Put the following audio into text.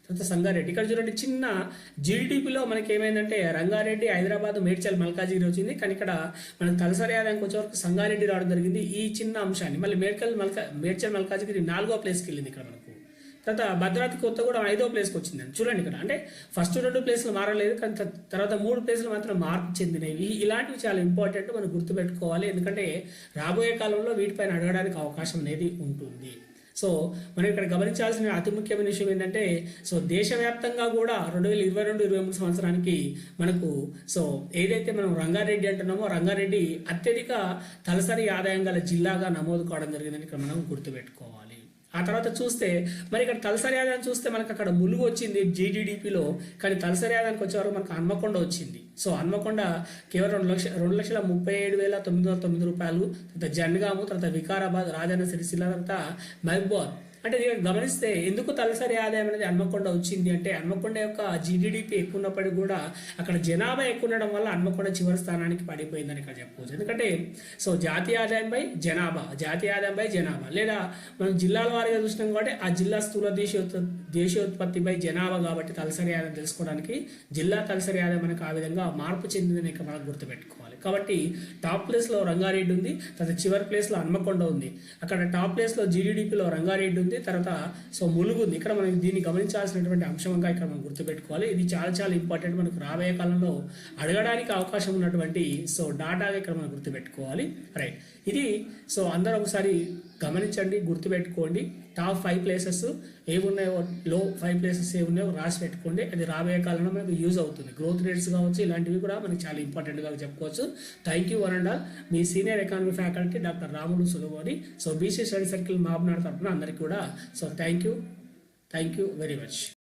తర్వాత సంగారెడ్డి. ఇక్కడ చూడండి చిన్న జీడిపిలో మనకి ఏమైందంటే రంగారెడ్డి, హైదరాబాద్, మేడ్చల్, మల్కాజిగిరి వచ్చింది. కానీ ఇక్కడ మనకు తలసరి ఆదాయానికి వచ్చేవరకు సంగారెడ్డి రావడం జరిగింది. ఈ చిన్న అంశాన్ని మళ్ళీ మేడ్చల్ మల్కాజిగిరి 4వ ప్లేస్కి వెళ్ళింది ఇక్కడ మనకు. తర్వాత భద్రాద్రి కొత్తగూడెం 5వ ప్లేస్కి వచ్చింది. చూడండి ఇక్కడ అంటే ఫస్ట్ 2 ప్లేస్లు మారలేదు, కానీ తర్వాత 3 ప్లేస్లు మాత్రం మార్పు చెందినవి. ఇలాంటివి చాలా ఇంపార్టెంట్ మనం గుర్తుపెట్టుకోవాలి, ఎందుకంటే రాబోయే కాలంలో వీటిపైన అడగడానికి అవకాశం అనేది ఉంటుంది. సో మనం ఇక్కడ గమనించాల్సిన అతి ముఖ్యమైన విషయం ఏంటంటే దేశవ్యాప్తంగా కూడా 2022-23 సంవత్సరానికి మనకు ఏదైతే మనం రంగారెడ్డి అంటున్నామో రంగారెడ్డి అత్యధిక తలసరి ఆదాయం గల జిల్లాగా నమోదు కావడం జరిగిందని ఇక్కడ మనం గుర్తుపెట్టుకోవాలి. ఆ తర్వాత చూస్తే మరి ఇక్కడ తలసరి ఆదాయం చూస్తే మనకు అక్కడ ములుగు వచ్చింది జీడిడిపిలో, కానీ తలసరి ఆదాయానికి వచ్చేవరకు మనకు హన్మకొండ వచ్చింది. హన్మకొండ కేవలం 2,37,909 రూపాయలు. తర్వాత జనగాము, తర్వాత వికారాబాద్, రాజన్న సిరిసిల్ల, తర్వాత మహబూబాద్. అంటే ఇక్కడ గమనిస్తే ఎందుకు తలసరి ఆదాయం అనేది హన్మకొండ వచ్చింది అంటే హన్మకొండ యొక్క జీడిడిపి ఎక్కువ ఉన్నప్పటికీ కూడా అక్కడ జనాభా ఎక్కువ ఉండడం వల్ల హన్మకొండ చివరి స్థానానికి పడిపోయిందని ఇక్కడ చెప్పుకోవచ్చు. ఎందుకంటే జాతీయ ఆదాయం బై జనాభా లేదా మనం జిల్లాల వారీగా చూసినాం కాబట్టి ఆ జిల్లా స్థూల దేశీయోత్పత్తి బై జనాభా కాబట్టి తలసరి ఆదాయం తెలుసుకోవడానికి జిల్లా తలసరి ఆదాయం మనకు ఆ విధంగా మార్పు చెందిందని ఇక్కడ మనకు గుర్తుపెట్టుకోవాలి. కాబట్టి టాప్ ప్లేస్లో రంగారెడ్డి ఉంది, తర్వాత చివరి ప్లేస్లో హన్మకొండ ఉంది. అక్కడ టాప్ ప్లేస్లో జీడిడిపిలో రంగారెడ్డి ఉంది, తర్వాత ములుగు ఉంది. ఇక్కడ మనం దీన్ని గమనించాల్సినటువంటి అంశంగా ఇక్కడ మనం గుర్తుపెట్టుకోవాలి. ఇది చాలా చాలా ఇంపార్టెంట్, మనకు రాబోయే కాలంలో అడగడానికి అవకాశం ఉన్నటువంటి డాటాగా ఇక్కడ మనం గుర్తుపెట్టుకోవాలి. రైట్, ఇది అందరూ ఒకసారి గమనించండి, గుర్తుపెట్టుకోండి. టాప్ 5 ప్లేసెస్ ఏమున్నాయో, లో 5 ప్లేసెస్ ఏమున్నాయో రాసి పెట్టుకోండి. అది రాబోయే కాలంలో మనకు యూజ్ అవుతుంది. గ్రోత్ రేట్స్ కావచ్చు, ఇలాంటివి కూడా మనకి చాలా ఇంపార్టెంట్గా చెప్పుకోవచ్చు. Thank you one and all. Me senior economy faculty doctor రాముడు సులభోని. బీసీ స్టడీ సర్కిల్ మాబ్నాడు తరఫున అందరికీ కూడా థ్యాంక్ యూ వెరీ మచ్.